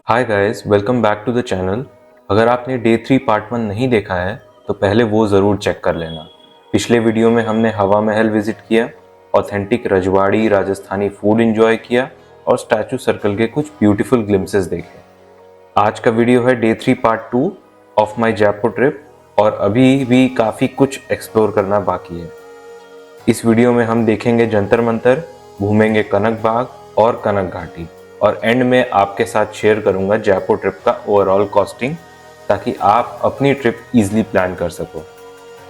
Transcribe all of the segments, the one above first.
Hi guys, welcome back to the channel. अगर आपने day 3 part 1 नहीं देखा है तो पहले वो ज़रूर चेक कर लेना। पिछले वीडियो में हमने हवा महल विजिट किया, ऑथेंटिक रजवाड़ी राजस्थानी फूड एंजॉय किया और स्टैचू सर्कल के कुछ ब्यूटीफुल ग्लिम्सेस देखे। आज का वीडियो है day 3 part 2 of my Jaipur trip और अभी भी काफ़ी कुछ एक्सप्लोर करना बाकी है। इस वीडियो में हम देखेंगे जंतर मंतर, घूमेंगे कनक बाग और कनक घाटी और एंड में आपके साथ शेयर करूंगा जयपुर ट्रिप का ओवरऑल कॉस्टिंग, ताकि आप अपनी ट्रिप इजीली प्लान कर सको।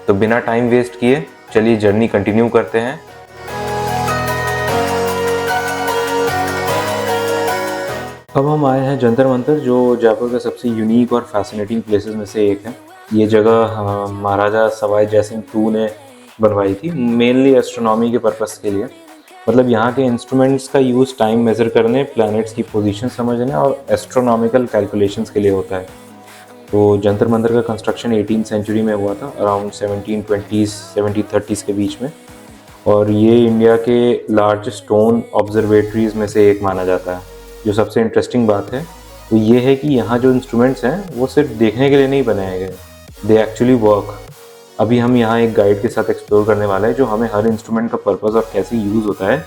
तो बिना टाइम वेस्ट किए चलिए जर्नी कंटिन्यू करते हैं। अब हम आए हैं जंतर मंतर, जो जयपुर का सबसे यूनिक और फैसिनेटिंग प्लेसेस में से एक है। ये जगह महाराजा सवाई जयसिंह II ने बनवाई थी, मेनली एस्ट्रोनॉमी के पर्पस के लिए। मतलब यहाँ के इंस्ट्रूमेंट्स का यूज़ टाइम मेज़र करने, प्लैनेट्स की पोजीशन समझने और एस्ट्रोनॉमिकल कैलकुलेशंस के लिए होता है। तो जंतर मंतर का कंस्ट्रक्शन 18th सेंचुरी में हुआ था, अराउंड 1720s 1730s के बीच में, और ये इंडिया के लार्जेस्ट स्टोन ऑब्जर्वेटरीज में से एक माना जाता है। जो सबसे इंटरेस्टिंग बात है वो ये है कि यहाँ जो इंस्ट्रूमेंट्स हैं वो सिर्फ देखने के लिए नहीं बनाए गए, दे एक्चुअली वर्क। अभी हम यहाँ एक गाइड के साथ एक्सप्लोर करने वाला है जो हमें हर इंस्ट्रूमेंट का पर्पस और कैसे यूज़ होता है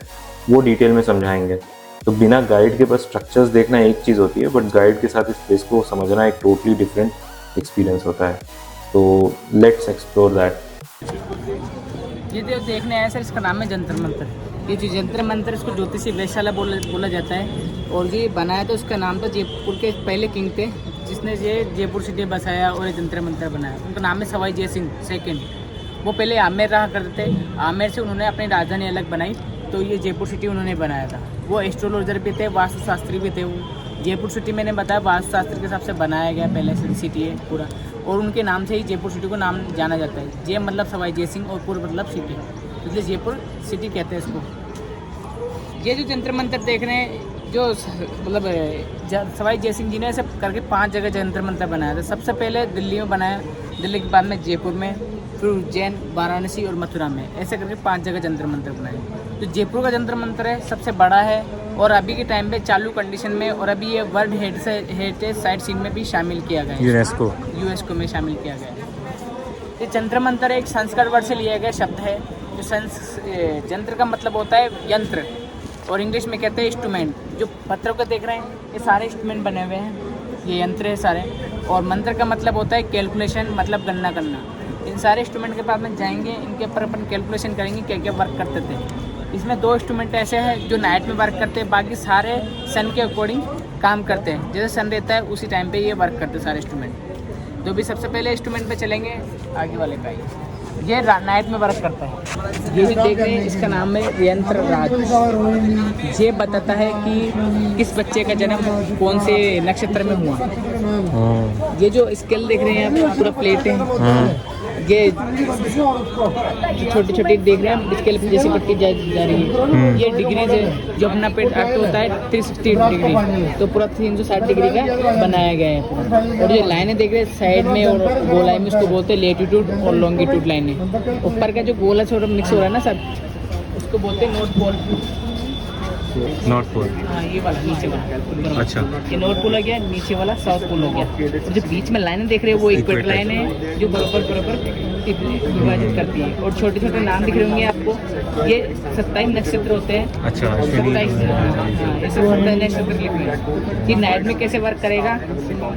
वो डिटेल में समझाएंगे। तो बिना गाइड के बस स्ट्रक्चर्स देखना एक चीज़ होती है, बट गाइड के साथ इस प्लेस को समझना एक टोटली डिफरेंट एक्सपीरियंस होता है। तो लेट्स एक्सप्लोर दैट। ये जो देखने आया सर, इसका नाम है जंतर मंतर। ये जो जंतर मंतर, इसको ज्योतिषी वेधशाला बोला जाता है। और ये बनाया तो इसका नाम था, जयपुर के पहले किंग थे जिसने ये जयपुर सिटी बसाया और ये जंतर मंतर बनाया। उनका नाम है सवाई जयसिंह II। वो पहले आमेर रहा करते थे, आमेर से उन्होंने अपनी राजधानी अलग बनाई, तो ये जयपुर सिटी उन्होंने बनाया था। वो एस्ट्रोलॉजर भी थे, वास्तुशास्त्री भी थे। वो जयपुर सिटी मैंने बताया वास्तुशास्त्र के हिसाब से बनाया गया पहले से सिटी है पूरा, और उनके नाम से ही जयपुर सिटी को नाम जाना जाता है। जय मतलब सवाई जयसिंह और पुर मतलब सिटी, इसलिए जयपुर सिटी कहते हैं इसको। ये जो जंतर मंतर देख रहे हैं, जो मतलब सवाई जयसिंह जी ने ऐसे करके 5 जगह जंतर मंतर बनाया था। सबसे पहले दिल्ली में बनाया, दिल्ली के बाद में जयपुर में, फिर उज्जैन, वाराणसी और मथुरा में, ऐसे करके 5 जगह जंतर मंतर बनाए। तो जयपुर का जंतर मंतर है, सबसे बड़ा है और अभी के टाइम पे चालू कंडीशन में, और अभी ये वर्ल्ड हेरिटेज साइट सीन में भी शामिल किया गया है, यूनेस्को में शामिल किया गया है। ये जंतर मंतर एक संस्कृत वर्ड से लिया गया शब्द है। जो जंत्र का मतलब होता है यंत्र, और इंग्लिश में कहते हैं इंस्ट्रूमेंट। जो पत्थरों को देख रहे हैं ये सारे इंस्ट्रूमेंट बने हुए हैं, ये यंत्र है सारे। और मंत्र का मतलब होता है कैलकुलेशन, मतलब गणना करना। इन सारे इंस्ट्रूमेंट के बाद में जाएंगे, इनके ऊपर अपन कैलकुलेशन करेंगे क्या क्या वर्क करते थे। इसमें 2 इंस्ट्रूमेंट ऐसे हैं जो नाइट में वर्क करते हैं, बाकी सारे सन के अकॉर्डिंग काम करते हैं। जैसे सन रहता है उसी टाइम पे ये वर्क करते हैं सारे इंस्ट्रूमेंट। जो भी सबसे पहले इंस्ट्रूमेंट पे चलेंगे, आगे वाले का ये नाइट में वर्क करता है। ये भी देख रहे हैं, इसका नाम है यंत्र राज। ये बताता है कि किस बच्चे का जन्म कौन से नक्षत्र में हुआ। ये जो स्केल देख रहे हैं आप, पूरा प्लेट है। ये छोटी छोटी देख रहे हैं, स्केल पे जैसी पट्टी जा रही है। ये डिग्री है, जो अपना पेट अर्थ होता है 360 डिग्री, तो पूरा 360 डिग्री का बनाया गया है पूरा। और जो लाइनें देख रहे हैं साइड में और गोलाई में, उसको बोलते हैं लेटीट्यूड और लॉन्गिट्यूड लाइनें। ऊपर का जो गोला छोटा मिक्स हो रहा है ना सर, उसको बोलते हैं नॉर्थ पोल। हाँ, ये वाला नीचे वाला। अच्छा, ये नॉर्थ पोल हो गया, नीचे वाला साउथ पोल हो गया। जो बीच में लाइनें देख रहे हैं वो इक्वेटर लाइन है, जो बराबर विभाजित करती है। और छोटे छोटे नाम दिख रहे होंगे आपको, ये 27 नक्षत्र होते हैं। अच्छा, 27 नक्षत्र लिख रहे हैं। ये नाइट में कैसे वर्क करेगा,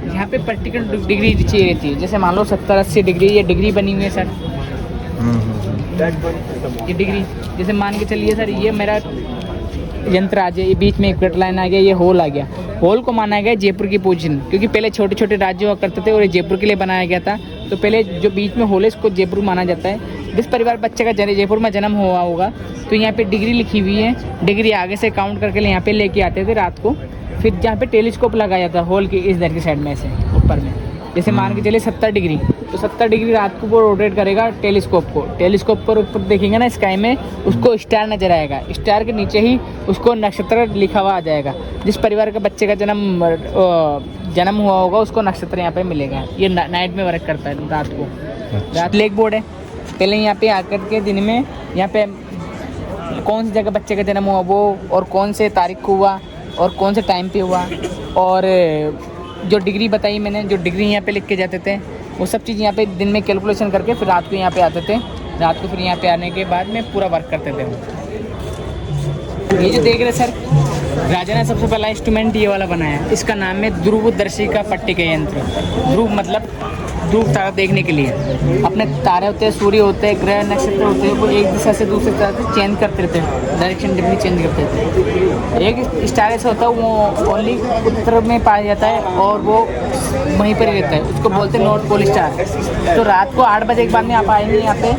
यहाँ पे पर्टिकुलर डिग्री चाहिए रहती है। जैसे मान लो 70-80 डिग्री, ये डिग्री बनी हुई है सर। ये डिग्री जैसे मान के चलिए सर, ये मेरा यंत्र आ जाए, ये बीच में इक्वेटर लाइन आ गया, ये होल आ गया। होल को माना गया जयपुर की पोजीशन, क्योंकि पहले छोटे छोटे राज्य हुआ करते थे और ये जयपुर के लिए बनाया गया था। तो पहले जो बीच में होल है इसको जयपुर माना जाता है। जिस परिवार बच्चे का जयपुर में जन्म हुआ होगा, तो यहाँ पे डिग्री लिखी हुई है। डिग्री आगे से काउंट करके यहाँ पे लेके आते थे रात को। फिर जहाँ पे टेलीस्कोप लगाया था होल की इस इधर की साइड में से ऊपर में, जैसे मान के चलिए 70 डिग्री, तो 70 डिग्री रात को वो रोटेट करेगा टेलीस्कोप को। टेलीस्कोप पर ऊपर देखेंगे ना स्काई में, उसको स्टार नजर आएगा। स्टार के नीचे ही उसको नक्षत्र लिखा हुआ आ जाएगा। जिस परिवार का बच्चे का जन्म हुआ होगा उसको नक्षत्र यहाँ पे मिलेगा। ये नाइट में वर्क करता है, रात को। रात ब्लैक बोर्ड है, पहले यहाँ पे आकर के दिन में यहाँ पे कौन सी जगह बच्चे का जन्म हुआ वो, और कौन से तारीख को हुआ और कौन से टाइम पे हुआ, और जो डिग्री बताई मैंने, जो डिग्री यहाँ पे लिख के जाते थे, वो सब चीज़ यहाँ पे दिन में कैलकुलेशन करके फिर रात को यहाँ पे आते थे। रात को फिर यहाँ पे आने के बाद में पूरा वर्क करते थे। ये जो देख रहे सर, राजा ने सबसे पहला इंस्ट्रूमेंट ये वाला बनाया। इसका नाम है ध्रुवदर्शी का पट्टिका यंत्र। ध्रुव मतलब ध्रुव तारा देखने के लिए। अपने तारे होते हैं, सूर्य होते हैं, ग्रह नक्षत्र होते हैं, वो एक दिशा से दूसरी तरह से चेंज करते रहते हैं, डायरेक्शन डिग्री चेंज करते थे। एक स्टार ऐसा होता है वो ओनली उत्तर में पाया जाता है और वो वहीं पर ही रहता है, उसको बोलते हैं नॉर्थ पोल स्टार। तो रात को 8 बजे के बाद में आप आएंगे यहाँ पे,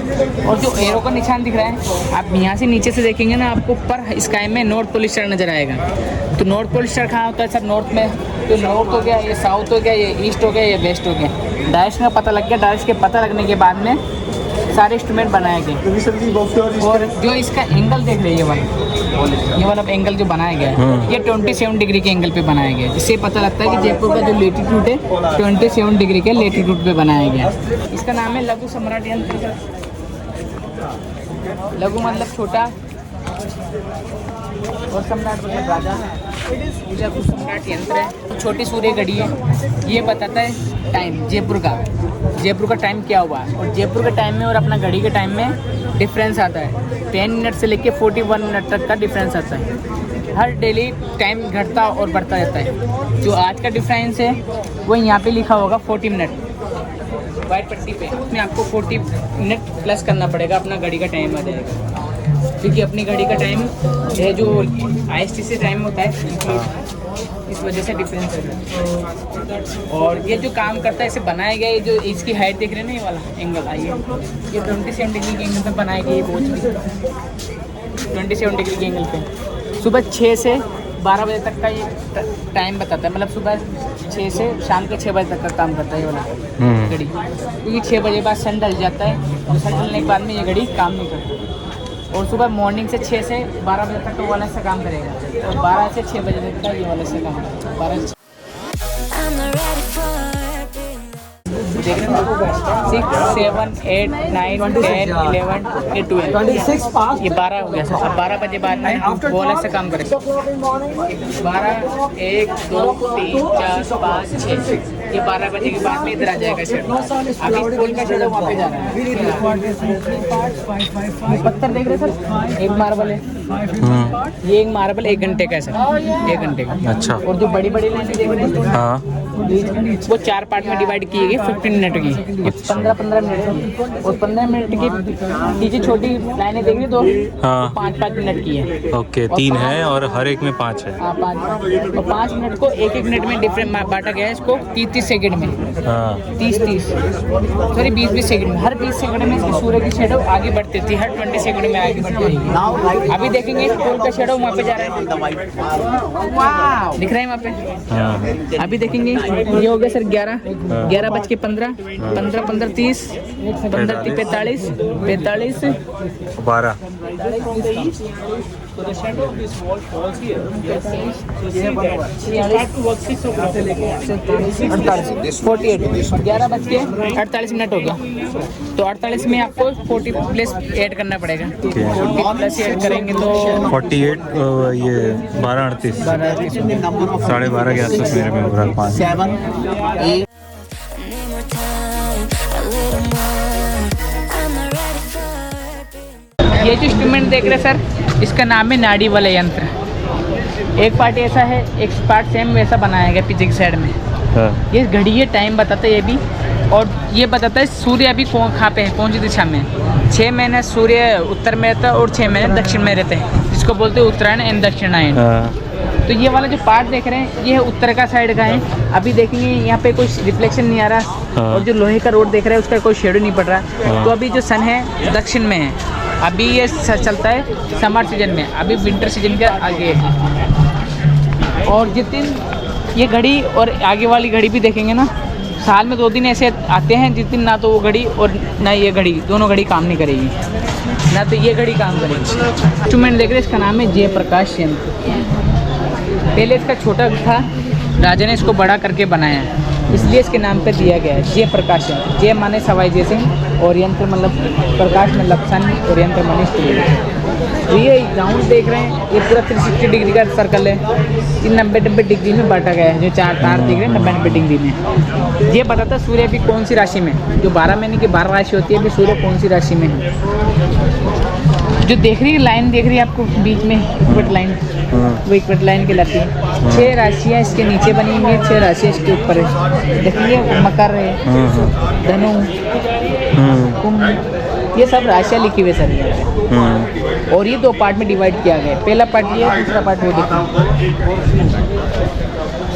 और जो एरो का निशान दिख रहा है, आप यहाँ से नीचे से देखेंगे ना, आपको ऊपर स्काई में नॉर्थ पोल स्टार नजर आएगा। तो नॉर्थ पोल स्टार कहाँ होता है सर? नॉर्थ में। तो नॉर्थ हो गया, ये साउथ हो गया, ये ईस्ट हो गया, ये वेस्ट हो गया। डायरेक्शन का पता लग गया। डायरेक्शन के पता लगने के बाद में सारे इंस्ट्रूमेंट बनाए गए। और जो इसका एंगल देख रहे हैं, ये वाला एंगल जो बनाया गया है, ये 27 डिग्री के एंगल पे बनाया गया है, जिससे पता लगता है कि जयपुर का जो लेटीट्यूड है 27 डिग्री के लेटीट्यूड पे बनाया गया है। इसका नाम है लघु सम्राट यंत्र। लघु मतलब छोटा और सम्राट मतलब राजा। लघु सम्राट यंत्र है, छोटी सूर्य घड़ी है। ये बताता है टाइम जयपुर का टाइम क्या हुआ, और जयपुर के टाइम में और अपना घड़ी के टाइम में डिफरेंस आता है। 10 मिनट से लेके 41 मिनट तक का डिफरेंस आता है। हर डेली टाइम घटता और बढ़ता रहता है। जो आज का डिफरेंस है वो यहाँ पे लिखा होगा 40 मिनट वाइट पट्टी पे। उसमें आपको 40 मिनट प्लस करना पड़ेगा, अपना घड़ी का टाइम आ जाएगा। क्योंकि अपनी घड़ी का टाइम है जो IST से टाइम होता है, इस वजह से डिफरेंस है। और ये जो काम करता है, इसे बनाया गया है, जो इसकी हाइट देख रहे हैं ना, ये वाला एंगल आइए, ये 27 डिग्री के एंगल पे बनाया गया है। वॉच भी 27 डिग्री के एंगल पे सुबह 6 से 12 बजे तक का ये टाइम बताता है। मतलब सुबह 6 से शाम के 6 बजे तक का काम करता है ये वाला घड़ी। क्योंकि 6 बजे बाद सन ढल जाता है, और सन ढलने के बाद में ये घड़ी काम नहीं करती। और सुबह मॉर्निंग से 6 से 12 बजे तक वाला से काम करेगा, और 12 से 6 बजे तक का ये वाला से काम करेगा। 12 से 6, 7, 8, 9, 10, 11, 12 ये 12 हो गया सर। अब 12 बजे बाद में वो अलग से काम करेगा। 12, 1, 2, 3, 4, 5, 6 ये 12 बजे के बाद में इधर आ जाएगा शेडो। अभी पोल का शेडो वहाँ पे जा रहा है। पत्थर देख रहे सर, एक मार्बल है, ये एक मार्बल 1 घंटे का है सर, 1 घंटे का। अच्छा। और जो बड़ी बड़ी लाइनें देख रहे हैं, हाँ, वो 4 पार्ट में डिवाइड की गई 15 मिनट की। ये 15-15 मिनट की, और 15 मिनट की ये छोटी लाइनें देख रही तो हाँ। 5-5 मिनट की है। ओके, 3 है और हर एक में 5 है। हाँ, 5 और 5 मिनट को 1-1 मिनट में डिफरेंट बांटा गया है इसको। 30-30 सेकंड में, हाँ, 30-30 सॉरी 20-20 सेकंड में। हर 20 सेकंड में इसकी सूर्य की शेडो आगे बढ़ती थी, हर 20 सेकंड में आगे बढ़ती है। अभी देखेंगे पोल का शेडो वहाँ पे जा रहा है, दिख रहा है वहाँ पे। हाँ। अभी देखेंगे ये हो गया सर 11 बज के 15, 15, 30, 15, 45, 45, 12 48, 11 बज के 48 मिनट हो गया। तो 48 में आपको 40 प्लस ऐड करना पड़ेगा। 40 प्लस ऐड करेंगे तो 48 ये 12:38 12:30 के आसपास मेरे में हो रहा है 5। ये जो इंस्ट्रूमेंट देख रहे हैं सर, इसका नाम है नाड़ी वाला यंत्र। एक पार्ट ऐसा है, एक पार्ट सेम वैसा बनाया गया पीछे की साइड में। हाँ। ये घड़ी ये टाइम बताता है ये भी, और ये बताता है सूर्य अभी कहाँ पे है, कौन सी दिशा में। 6 महीने सूर्य उत्तर में रहता है और 6 महीने दक्षिण में रहते हैं, जिसको बोलते हैं उत्तरायण एंड दक्षिणायन। तो ये वाला जो पार्ट देख रहे हैं, ये है उत्तर का साइड का है। अभी देखेंगे यहाँ पे कोई रिफ्लेक्शन नहीं आ रहा, और जो लोहे का रोड देख रहे हैं उसका कोई शेडो नहीं पड़ रहा। तो अभी जो सन है दक्षिण में है, अभी ये चलता है समर सीजन में, अभी विंटर सीजन के आगे है। और जिस दिन ये घड़ी और आगे वाली घड़ी भी देखेंगे ना, साल में 2 दिन ऐसे आते हैं जिस दिन ना तो वो घड़ी और ना ये घड़ी, दोनों घड़ी काम नहीं करेगी, ना तो ये घड़ी काम करेगी। इंस्ट्रूमेंट देख रहे हैं, इसका नाम है जयप्रकाश यंत्र। पहले इसका छोटा था, राजा ने इसको बड़ा करके बनाया, इसलिए इसके नाम पे दिया गया है जयप्रकाश यंत्र। जय माने सवाई जय सिंह, और यंत्र मतलब प्रकाश मतलब सन, और यंत्र माने सूर्य। तो ये राउंड देख रहे हैं, ये पूरा 360 डिग्री का सर्कल है। ये 90-90 डिग्री में बांटा गया है। जो 4 तार देख रहे हैं 90-90 डिग्री में। ये बताता है सूर्य अभी कौन सी राशि में, जो 12 महीने की 12 राशि होती है, अभी सूर्य कौन सी राशि में है। जो देख रही है लाइन दिख रही है आपको बीच में इक्वट लाइन, वो इक्वट लाइन कहलाती है। 6 राशियाँ इसके नीचे बनी हुई है, 6 राशियाँ इसके ऊपर है। देखिए मकर है, धनु, कुंभ, ये सब राशियाँ लिखी हुई सर यहाँ पे। और ये 2 पार्ट में डिवाइड किया गया है। पहला पार्ट ये है, दूसरा पार्ट वो देखो।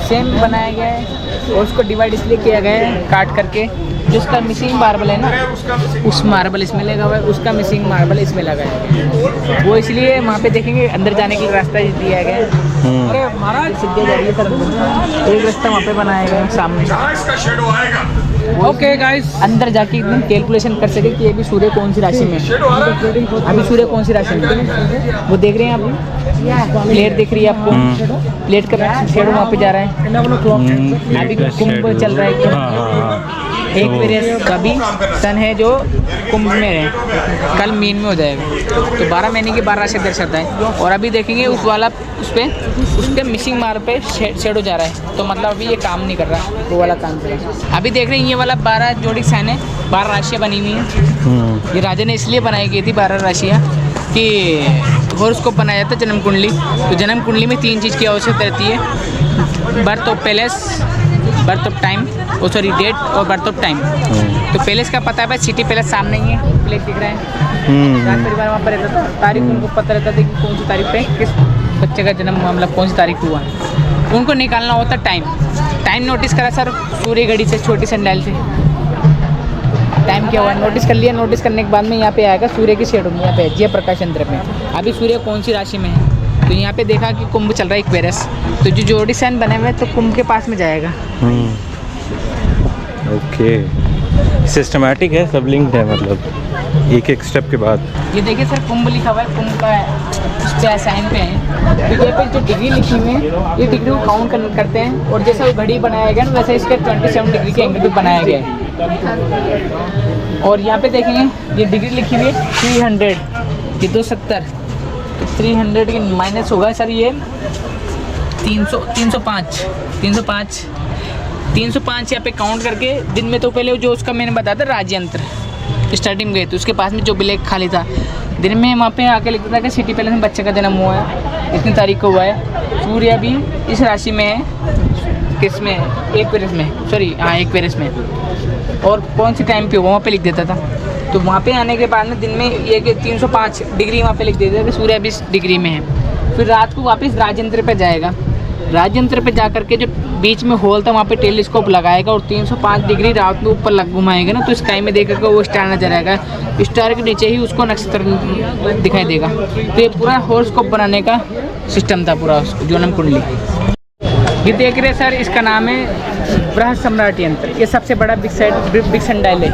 सेम बनाया गया है और उसको डिवाइड इसलिए किया गया है काट करके, जो उसका मिसिंग मार्बल है ना, उस मार्बल इसमें लगा हुआ है, उसका मिसिंग मार्बल इसमें लगा है। वो इसलिए वहाँ पे देखेंगे अंदर जाने के लिए रास्ता दिया गया है। अरे महाराज सीधे जा रही है सर, एक रास्ता वहाँ पे बनाया गया है सामने। ओके गाइस, अंदर जाके एकदम कैलकुलेशन कर सके कि अभी सूर्य कौन सी राशि में है, अभी सूर्य कौन सी राशि में है। वो देख रहे हैं आप, प्लेट दिख रही है आपको, प्लेट का शेडो वहाँ पे जा रहा है। अभी कुंभ चल रहा है, एक मेरे कभी सन है जो कुंभ में है, कल मीन में हो जाएगा। तो 12 महीने की 12 राशि दर्शाता है। और अभी देखेंगे उस वाला उसके मिसिंग मार्ग पे शेडो जा रहा है, तो मतलब अभी ये काम नहीं कर रहा, वो वाला काम कर रहा है। अभी देख रहे हैं ये वाला 12 जोड़ी साइन है, 12 राशियाँ बनी हुई हैं। ये राजा ने इसलिए बनाई गई थी 12 राशियाँ कि हॉरोस्कोप बनाया जाता है जन्म कुंडली। तो जन्म कुंडली में 3 चीज़ की आवश्यकता रहती है, birth of palace, birth of time, oh sorry date और बर्थ ऑफ टाइम। तो पैलेस का पता है भाई, सिटी पैलेस सामने ही है, प्लेट दिख रहा है। राज परिवार वहाँ पर रहता था, तारीख उनको पता रहता था कि कौन सी तारीख पे किस बच्चे का जन्म, मतलब कौन सी तारीख हुआ। उनको निकालना होता टाइम। टाइम नोटिस करा सर सूर्य घड़ी से, छोटी सैंडल से टाइम क्या हुआ नोटिस कर लिया। नोटिस करने के बाद में यहाँ पे आएगा सूर्य की शेडो में, यहाँ पे जय प्रकाश चंद्र में अभी सूर्य कौन सी राशि में है। तो यहाँ पे देखा कि कुंभ चल रहा है एक्वेरियस, तो जो जोड़ी साइन बने हुए तो कुंभ के पास में जाएगा। ओके, सिस्टमैटिक है, सब लिंक्ड है, मतलब एक एक स्टेप के बाद। ये देखिए सर कुंभ लिखा हुआ है, कुंभ का उस पे साइन पे है। तो ये पे जो डिग्री लिखी हुई है, ये डिग्री को काउंट करते हैं। और जैसा वो घड़ी बनाया गया ना, वैसे इसके 27 डिग्री के एंगल पे बनाया गया है। और यहाँ पे देखेंगे ये डिग्री लिखी हुई है 300, ये 270, तो 300 की माइनस होगा सर ये 305 यहाँ पे काउंट करके दिन में। तो पहले जो उसका मैंने बताया था राज्यंत्र स्टार्टिंग में गए तो उसके पास में जो ब्लैक खाली था, दिन में वहाँ पे आके लिखता था कि सिटी पैलेस में बच्चे का जन्म हुआ है, इतनी तारीख को हुआ है। सूर्य भी इस राशि में है, किस में, एक्वेरियस में, सॉरी हाँ एक्वेरियस में। और कौन सी टाइम पे हुआ वहाँ पे लिख देता था। तो वहाँ पे आने के बाद में दिन में ये कि 305 डिग्री वहाँ पे लिख देता था कि सूर्य 20 डिग्री में है। फिर रात को वापस राजयंत्र पे जाएगा, राजयंत्र पे जा करके जो बीच में होल था वहाँ पे टेलीस्कोप लगाएगा और 305 डिग्री रात में ऊपर घुमाएगा ना, तो स्काई में देखेगा वो स्टार नजर आएगा, स्टार के नीचे ही उसको नक्षत्र दिखाई देगा। तो ये पूरा हॉरोस्कोप बनाने का सिस्टम था पूरा जन्म कुंडली। ये देख रहे सर, इसका नाम है बृहद सम्राट यंत्र। ये सबसे बड़ा बिग सनडायल है।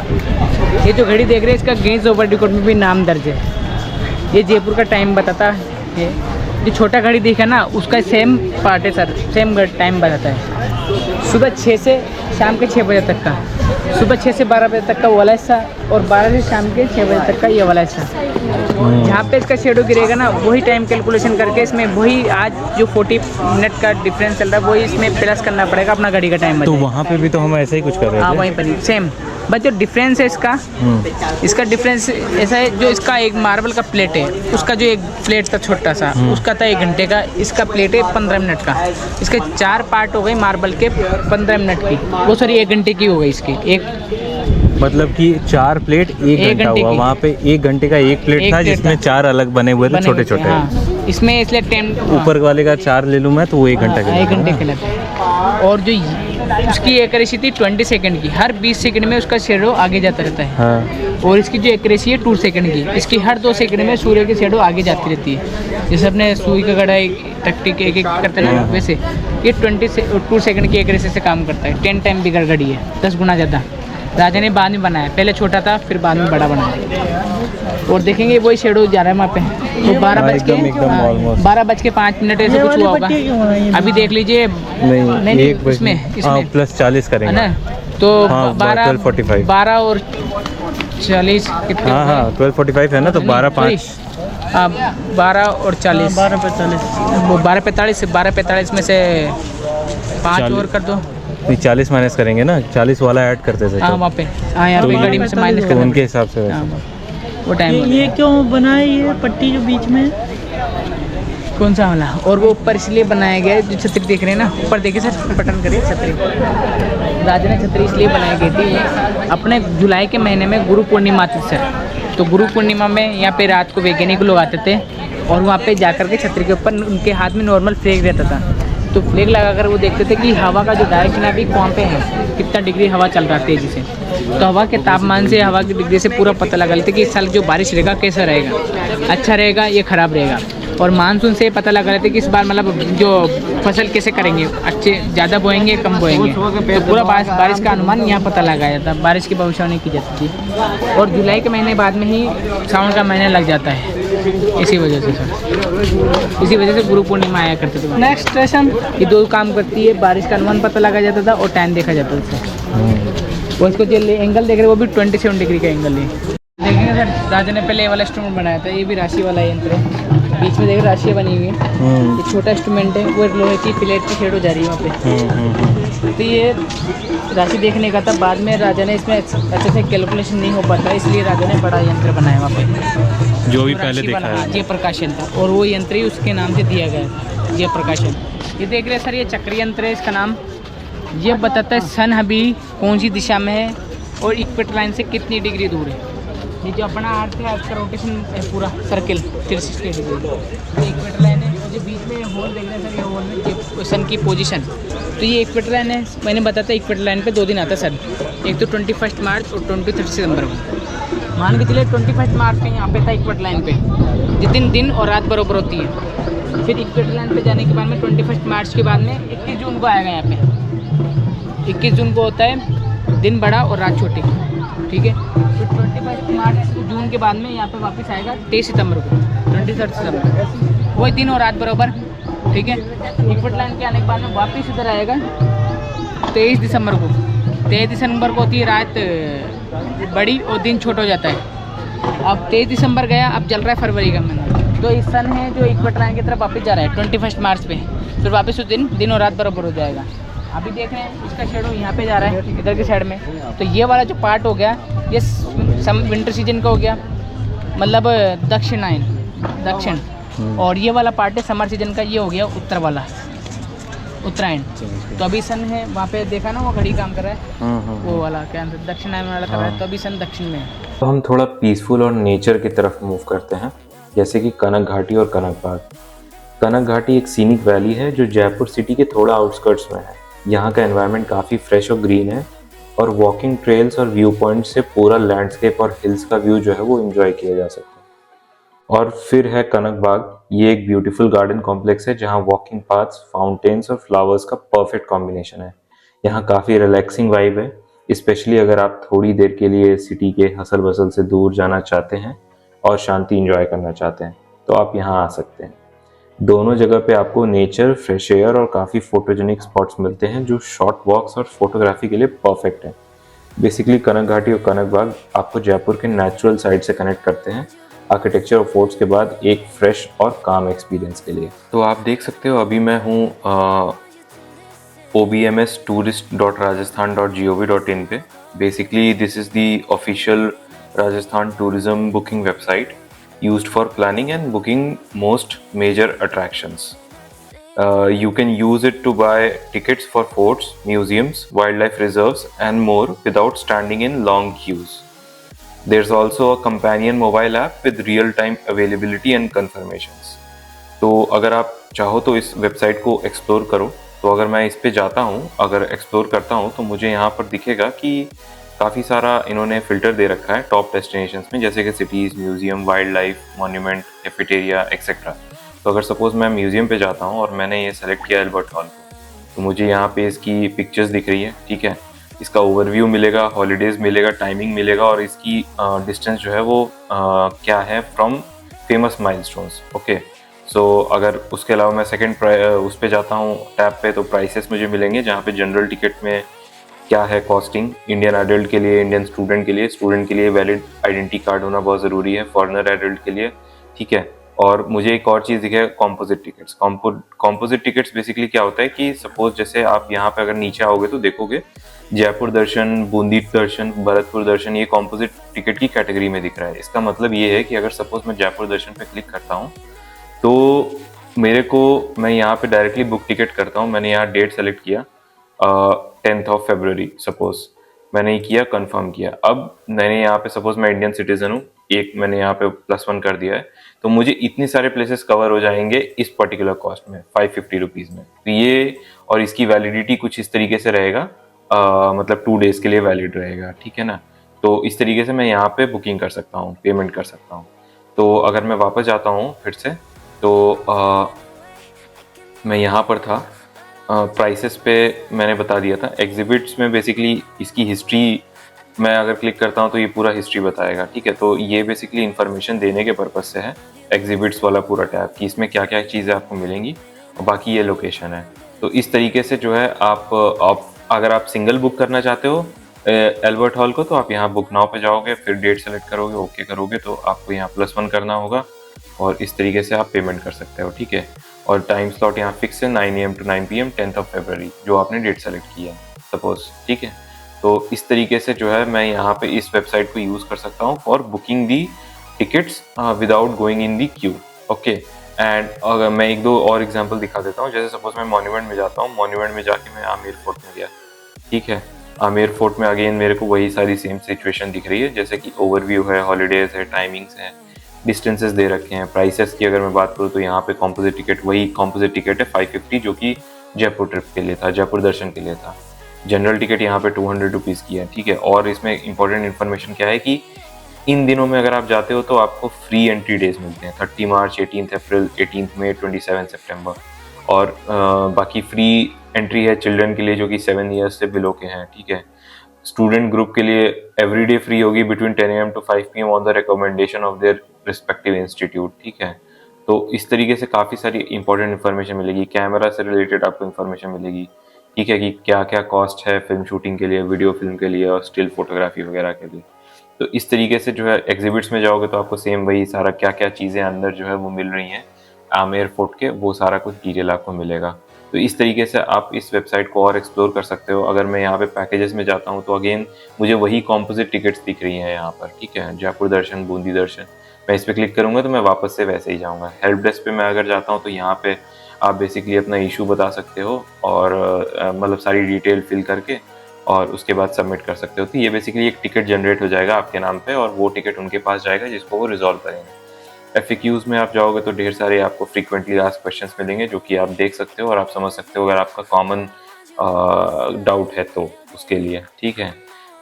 ये जो घड़ी देख रहे हैं इसका गिनीज वर्ल्ड रिकॉर्ड में भी नाम दर्ज है। ये जयपुर का टाइम बताता है। जो छोटा घड़ी दिखा ना उसका सेम पार्ट है सर, सेम टाइम बताता है। सुबह 6 से शाम के 6 बजे तक का, सुबह 6 से 12 बजे तक का वो वाला हिस्सा, और 12 से शाम के 6 बजे तक का ये वाला हिस्सा। जहाँ पे इसका शेडो गिरेगा ना वही टाइम कैलकुलेशन करके इसमें वही आज जो 40 मिनट का डिफरेंस चल रहा है वही इसमें प्लस करना पड़ेगा अपना घड़ी का टाइम। तो वहाँ पे भी तो हम ऐसा ही कुछ कर रहे थे। हाँ वहीं पर ही सेम, बस जो डिफरेंस है इसका डिफरेंस ऐसा है, जो इसका एक मार्बल का प्लेट है उसका जो एक प्लेट था छोटा सा उसका था 1 घंटे का, इसका प्लेट है 15 मिनट का। इसके 4 पार्ट हो गए मार्बल के 15 मिनट की, वो सॉरी 1 घंटे की हो गई इसकी एक, मतलब कि 4 प्लेट 1 घंटा हुआ। वहाँ पे 1 घंटे का एक प्लेट था जिसमें 4 अलग बने हुए थे छोटे छोटे। हाँ। इसमें इसलिए 10 ऊपर वाले का 4 ले लूँ मैं तो वो 1 घंटा के 1 घंटे के लगे। और जो उसकी एक्यूरेसी थी 20 सेकंड की, हर 20 सेकंड में उसका शेडो आगे जाता रहता है। हाँ। और इसकी जो एक्यूरेसी है 2 सेकंड की, इसकी हर 2 सेकंड में सूर्य की शेडो आगे जाती रहती है। जैसे अपने सुई का गड़ा टक्टी एक करते हैं ना, वैसे ये 2 सेकंड की एक्यूरेसी से काम करता है। 10 टाइम बिगड़ घड़ी है, 10 गुना ज़्यादा। राजा ने बाद में बनाया, पहले छोटा था फिर बाद में बड़ा बनाया। और देखेंगे वही शेडो जा रहा है वहाँ पे। तो 12:05 ऐसे कुछ हुआ होगा। अभी देख लीजिए नहीं इसमें प्लस 40 करेंगे ना, तो 12 और 40 कितने? हाँ 12:45 है ना, तो 12:05 12 और 40, 12:45। वो 12:45 से 12:45 में से 5 और कर दो। 40 माइनस करेंगे ना, 40 वाला ऐड करते थे हाँ वहाँ पे, हाँ यहाँ पे गाड़ी में से माइनस तो करना। उनके हिसाब से हाँ, वैसे। वो टाइम ये क्यों बना है ये पट्टी जो बीच में है? कौन सा वाला? और वो ऊपर इसलिए बनाया गया है, जो छतरी देख रहे हैं ना ऊपर, देखिए सर बटन करिए छतरी। राजा ने छतरी इसलिए बनाई गई थी अपने जुलाई के महीने में गुरु पूर्णिमा थी सर, तो गुरु पूर्णिमा में यहाँ पे रात को वैज्ञानिक लोग आते थे और वहाँ पे जाकर के छतरी के ऊपर उनके हाथ में नॉर्मल फ्लैग रहता था, तो फ्लैग लगाकर वो देखते थे कि हवा का जो डायरेक्शन अभी कहाँ पे है, कितना डिग्री हवा चल रहा है तेजी से, तो हवा के तापमान से, हवा की डिग्री से पूरा पता लगा लेते कि इस साल जो बारिश रहेगा कैसा रहेगा, अच्छा रहेगा या ख़राब रहेगा। और मानसून से पता लगा लेते कि इस बार मतलब जो फसल कैसे करेंगे, अच्छे ज़्यादा बोएंगे कम बोएंगे, तो पूरा बारिश का अनुमान यहाँ पता लगाया जाता, बारिश की भविष्यवाणी की जाती थी। और जुलाई के महीने बाद में ही सावन का महीना लग जाता है, इसी वजह से सर, इसी वजह से गुरु पूर्णिमा आया करते थे। नेक्स्ट स्टेशन ये दो काम करती है, बारिश का अनुमान पता लगा जाता था और टाइम देखा जाता था। और इसको जो एंगल देख रहे हैं वो भी 27 डिग्री का एंगल है। देखेंगे सर, राजा ने पहले ये वाला इंस्ट्रूमेंट बनाया था, ये भी राशि वाला यंत्र है, बीच में देखिए राशियाँ बनी हुई है, ये छोटा इंस्ट्रूमेंट है, वो लोहे की प्लेट की शेड हो जा रही है वहाँ पे। तो ये राशि देखने का था, बाद में राजा ने इसमें अच्छे से कैलकुलेशन नहीं हो पाता, इसलिए राजा ने बड़ा यंत्र बनाया वहाँ पे, जो भी पहले देखा है जय प्रकाशन था, और वो यंत्र ही उसके नाम से दिया गया है, जय प्रकाशन। ये देख रहे हैं सर, ये चक्री यंत्र है, इसका नाम ये बताता है सन अभी कौन सी दिशा में है और इक्वेटर लाइन से कितनी डिग्री दूर है। ये जो अपना अर्थ है, अर्थ का रोटेशन है पूरा सर्किल 360 डिग्री, ये इक्वेटर लाइन है, और जो बीच में होल देख रहे हैं सर, ये होल में सन की पोजीशन, तो ये इक्वेटर लाइन है। मैंने बताया इक्वेटर लाइन पे 2 दिन आता है सर, एक तो 21 मार्च और 23 सितंबर को। मान के चलिए 21 मार्च पे यहाँ पे था इक्वेटर लाइन पे, जिस दिन और रात बराबर होती है। फिर इक्वेटर लाइन पे जाने के बाद में 21 मार्च के बाद में 21 जून को आएगा यहाँ पे, 21 जून को होता है दिन बड़ा और रात छोटी, ठीक है। फिर 21 मार्च जून के बाद में यहाँ पे वापस आएगा 23 सितंबर को, 23 सितंबर, वही दिन और रात बराबर, ठीक है। इक्वेटर लाइन के आने के बाद में वापस इधर आएगा 23 दिसंबर को। 23 दिसंबर को होती है रात बड़ी और दिन छोटा हो जाता है। अब 23 दिसंबर गया, अब चल रहा है फरवरी का महीना, तो इस सन है जो इक्वेटर लाइन की तरफ वापस जा रहा है 21 मार्च पे, फिर वापस उस दिन और रात बराबर हो जाएगा। अभी देख रहे हैं इसका शेडो यहाँ पे जा रहा है इधर की साइड में, तो ये वाला जो पार्ट हो गया ये विंटर सीजन का हो गया, मतलब दक्षिण, और ये वाला पार्ट है समर सीजन का, ये हो गया उत्तर वाला, उत्तरायण। तो अभी सन है वहाँ पे देखा ना, वो घड़ी काम कर रहा है, वो वाला क्या दक्षिणायन वाला कर रहा है, तो अभी सन दक्षिण में है। तो हम थोड़ा पीसफुल और नेचर की तरफ मूव करते हैं, जैसे कि कनक घाटी और कनक बाग। कनक घाटी एक सीनिक वैली है जो जयपुर सिटी के थोड़ा आउटस्कर्ट्स में है। यहाँ का एनवायरनमेंट काफ़ी फ्रेश और ग्रीन है, और वॉकिंग ट्रेल्स और व्यू पॉइंट से पूरा लैंडस्केप और हिल्स का व्यू जो है वो एंजॉय किया जा सकता है। और फिर है कनक बाग, ये एक ब्यूटीफुल गार्डन कॉम्प्लेक्स है जहाँ वॉकिंग पाथ्स, फाउंटेन्स और फ्लावर्स का परफेक्ट कॉम्बिनेशन है। यहाँ काफ़ी रिलैक्सिंग वाइब है, स्पेशली अगर आप थोड़ी देर के लिए सिटी के हसल बसल से दूर जाना चाहते हैं और शांति एंजॉय करना चाहते हैं तो आप यहाँ आ सकते हैं। दोनों जगह पे आपको नेचर, फ्रेश एयर और काफ़ी फोटोजेनिक स्पॉट्स मिलते हैं जो शॉर्ट वॉक्स और फोटोग्राफी के लिए परफेक्ट हैं। बेसिकली कनक घाटी और कनक बाग आपको जयपुर के नेचुरल साइड से कनेक्ट करते हैं, आर्किटेक्चर और फोर्ट्स के बाद एक फ्रेश और काम एक्सपीरियंस के लिए। तो आप देख सकते हो अभी मैं हूँ obmstourist.rajasthan.gov.in पे। Basically this is the official Rajasthan tourism booking website used for planning and booking most major attractions. You can use it to buy tickets for forts, museums, wildlife reserves and more without standing in long queues. There's also a companion mobile app with real-time availability and confirmations. तो अगर आप चाहो तो इस website को explore करो। तो अगर मैं इस पे जाता हूँ, अगर एक्सप्लोर करता हूँ तो मुझे यहाँ पर दिखेगा कि काफ़ी सारा इन्होंने फ़िल्टर दे रखा है टॉप डेस्टिनेशंस में, जैसे कि cities, museum, wild life, monument, cafeteria etcetera. तो अगर सपोज़ मैं म्यूज़ियम पे जाता हूँ और मैंने ये सेलेक्ट किया एल्बर्ट हॉल को, तो मुझे यहाँ पे इसकी पिक्चर्स दिख रही है, ठीक है। इसका ओवरव्यू मिलेगा, हॉलीडेज़ मिलेगा, टाइमिंग मिलेगा और इसकी डिस्टेंस जो है वो क्या है फ्रॉम फेमस माइलस्टोन्स। ओके, सो अगर उसके अलावा मैं सेकेंड उस पर जाता हूँ टैब पे, तो प्राइसेस मुझे मिलेंगे जहाँ पे जनरल टिकट में क्या है कॉस्टिंग, इंडियन एडल्ट के लिए, इंडियन स्टूडेंट के लिए वैलिड आइडेंटिटी कार्ड होना बहुत ज़रूरी है, फॉरेनर एडल्ट के लिए, ठीक है। और मुझे एक और चीज़ दिखा है, composite tickets. Composite tickets basically क्या होता है कि सपोज जैसे आप यहाँ पे अगर नीचे आओगे तो देखोगे जयपुर दर्शन, बूंदी दर्शन, भरतपुर दर्शन, ये कॉम्पोजिट टिकट की कैटेगरी में दिख रहा है। इसका मतलब ये है कि अगर सपोज मैं जयपुर दर्शन पे क्लिक करता हूँ तो मैं यहाँ पे डायरेक्टली बुक टिकट करता हूँ। मैंने यहाँ डेट सेलेक्ट किया 10th of February सपोज, मैंने ये किया, कंफर्म किया। अब मैंने यहाँ पे सपोज मैं इंडियन सिटीजन हूँ, एक मैंने यहाँ पे +1 कर दिया है, तो मुझे इतने सारे प्लेसेस कवर हो जाएंगे इस पर्टिकुलर कॉस्ट में, 550 रुपीज़ में। तो ये, और इसकी वैलिडिटी कुछ इस तरीके से रहेगा, मतलब 2 डेज़ के लिए वैलिड रहेगा, ठीक है ना। तो इस तरीके से मैं यहाँ पे बुकिंग कर सकता हूँ, पेमेंट कर सकता हूँ। तो अगर मैं वापस जाता हूँ फिर से, तो मैं यहाँ पर था, प्राइसेस पे मैंने बता दिया था। एग्जिबिट्स में बेसिकली इसकी हिस्ट्री मैं अगर क्लिक करता हूँ तो ये पूरा हिस्ट्री बताएगा, ठीक है। तो ये बेसिकली इन्फॉर्मेशन देने के पर्पज़ से है, एग्जिबिट्स वाला पूरा टैब, कि इसमें क्या क्या चीज़ें आपको मिलेंगी, और बाकी ये लोकेशन है। तो इस तरीके से जो है आप अगर आप सिंगल बुक करना चाहते हो एल्बर्ट हॉल को, तो आप यहाँ बुक नाउ पे जाओगे, फिर डेट सेलेक्ट करोगे, ओके करोगे, तो आपको यहाँ +1 करना होगा, और इस तरीके से आप पेमेंट कर सकते हो, ठीक है। और टाइम स्लॉट यहाँ फिक्स है 9 AM to 9 PM 10th of February, जो आपने डेट सेलेक्ट की है सपोज, ठीक है। तो इस तरीके से जो है मैं यहाँ पे इस वेबसाइट को यूज़ कर सकता हूँ for booking the tickets without going in the Q, okay. And अगर मैं 1-2 और एग्जांपल दिखा देता हूँ, जैसे सपोज मैं मॉन्यूमेंट में जाता हूँ, मॉन्यूमेंट में जाके मैं आमेर फोर्ट में गया, ठीक है। आमेर फोर्ट में अगेन मेरे को वही सारी सेम सिचुएशन दिख रही है, जैसे कि ओवरव्यू है, हॉलीडेज है, टाइमिंग्स हैं, डिस्टेंसेस दे रखे हैं। प्राइसेस की अगर मैं बात करूँ तो यहाँ पे कॉम्पोजिट टिकट, वही कॉम्पोजिट टिकट है 550, जो कि जयपुर ट्रिप के लिए था, जयपुर दर्शन के लिए था। जनरल टिकट यहाँ पे 200 रुपीज़ की है, ठीक है। और इसमें इंपॉर्टेंट इन्फॉर्मेशन क्या है कि इन दिनों में अगर आप जाते हो तो आपको फ्री एंट्री डेज मिलते हैं, 30 मार्च, 18 अप्रैल, 18 मई, 27 सितंबर। और बाकी फ्री एंट्री है चिल्ड्रन के लिए जो कि 7 ईयर्स से बिलो के हैं, ठीक है। स्टूडेंट ग्रुप के लिए एवरीडे फ्री होगी between 10 AM to 5 PM on the recommendation of their respective institute, ठीक है। तो इस तरीके से काफ़ी सारी इंपॉर्टेंट इन्फॉर्मेशन मिलेगी, कैमरा से रिलेटेड आपको इन्फॉर्मेशन मिलेगी, ठीक है, कि क्या क्या कॉस्ट है फिल्म शूटिंग के लिए, वीडियो फिल्म के लिए, और स्टिल फोटोग्राफी वगैरह के लिए। तो इस तरीके से जो है एग्जिबिट्स में जाओगे तो आपको सेम वही सारा क्या क्या चीज़ें अंदर जो है वो मिल रही हैं आमेर फोर्ट के, वो सारा कुछ डिटेल आपको मिलेगा। तो इस तरीके से आप इस वेबसाइट को और एक्सप्लोर कर सकते हो। अगर मैं यहाँ पे पैकेजेस में जाता हूँ तो अगेन मुझे वही कॉम्पोजिट टिकट्स दिख रही हैं यहाँ पर, ठीक है, जयपुर दर्शन, बूंदी दर्शन। मैं इस पर क्लिक करूँगा तो मैं वापस से वैसे ही जाऊँगा। हेल्प डेस्क पे मैं अगर जाता हूँ तो यहाँ पे आप बेसिकली अपना इशू बता सकते हो, और मतलब सारी डिटेल फिल करके और उसके बाद सबमिट कर सकते हो। तो ये बेसिकली एक टिकट जनरेट हो जाएगा आपके नाम पे, और वो टिकट उनके पास जाएगा जिसको वो रिजॉल्व करेंगे। FAQs में आप जाओगे तो ढेर सारे आपको फ्रीक्वेंटली आस्क्ड क्वेश्चंस मिलेंगे, जो कि आप देख सकते हो और आप समझ सकते हो अगर आपका कॉमन डाउट है तो उसके लिए, ठीक है।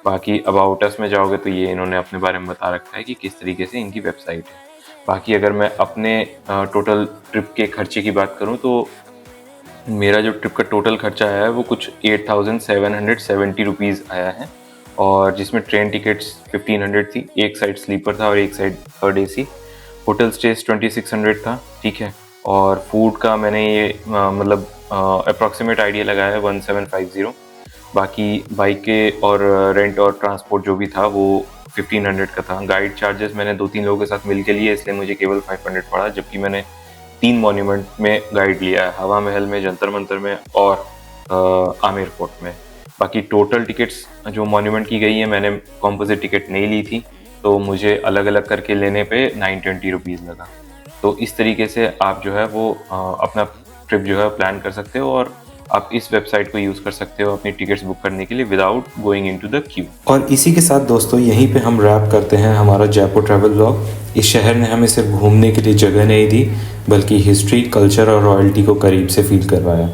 बाकी अबाउट अस में जाओगे तो ये इन्होंने अपने बारे में बता रखा है कि किस तरीके से इनकी वेबसाइट है। बाकी अगर मैं अपने टोटल ट्रिप के खर्चे की बात करूँ तो मेरा जो ट्रिप का टोटल खर्चा आया है वो कुछ 8,770 रुपीज़ आया है, और जिसमें ट्रेन टिकट्स 1500 थी, एक साइड स्लीपर था और एक side third AC। Hotel stage 2600 था, ठीक है। और फूड का मैंने ये मतलब अप्रॉक्सीमेट आइडिया लगाया है 1750। बाकी बाइक के और रेंट और ट्रांसपोर्ट जो भी था वो 1500 का था। गाइड चार्जेस मैंने 2-3 लोगों के साथ मिल के लिए, इसलिए मुझे केवल 500 पड़ा, जबकि मैंने 3 मॉन्यूमेंट में गाइड लिया है, हवा महल में, जंतर मंतर में और आमेर फोर्ट में। बाकी टोटल टिकट्स जो मॉन्यूमेंट की गई है, मैंने कॉम्पोजिट टिकट नहीं ली थी, तो मुझे अलग अलग करके लेने पे 920 रुपीज़ लगा। तो इस तरीके से आप जो है वो अपना ट्रिप जो है प्लान कर सकते हो, और आप इस वेबसाइट को यूज़ कर सकते हो अपनी टिकट्स बुक करने के लिए without going into the Q. और इसी के साथ दोस्तों यहीं पे हम रैप करते हैं हमारा जयपुर ट्रैवल ब्लॉग। इस शहर ने हमें सिर्फ घूमने के लिए जगह नहीं दी, बल्कि हिस्ट्री, कल्चर और रॉयल्टी को करीब से फील करवाया।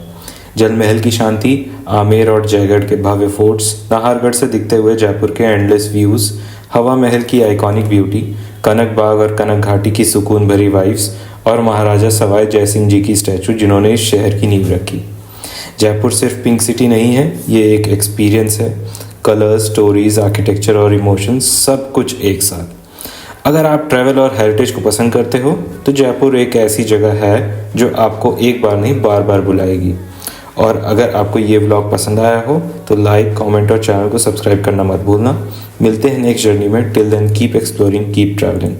जल महल की शांति, आमेर और जयगढ़ के भव्य फोर्ट्स, नाहरगढ़ से दिखते हुए जयपुर के एंडलेस व्यूज़, हवा महल की आइकॉनिक ब्यूटी, कनक बाग और कनक घाटी की सुकून भरी वाइब्स, और महाराजा सवाई जयसिंह जी की स्टैचू जिन्होंने इस शहर की नींव रखी। जयपुर सिर्फ पिंक सिटी नहीं है, ये एक एक्सपीरियंस है। कलर्स, स्टोरीज, आर्किटेक्चर और इमोशंस सब कुछ एक साथ। अगर आप ट्रैवल और हेरिटेज को पसंद करते हो तो जयपुर एक ऐसी जगह है जो आपको एक बार नहीं बार बार बुलाएगी। और अगर आपको ये व्लॉग पसंद आया हो तो लाइक, कमेंट और चैनल को सब्सक्राइब करना मत भूलना। मिलते हैं नेक्स्ट जर्नी में। Till then keep exploring, keep travelling.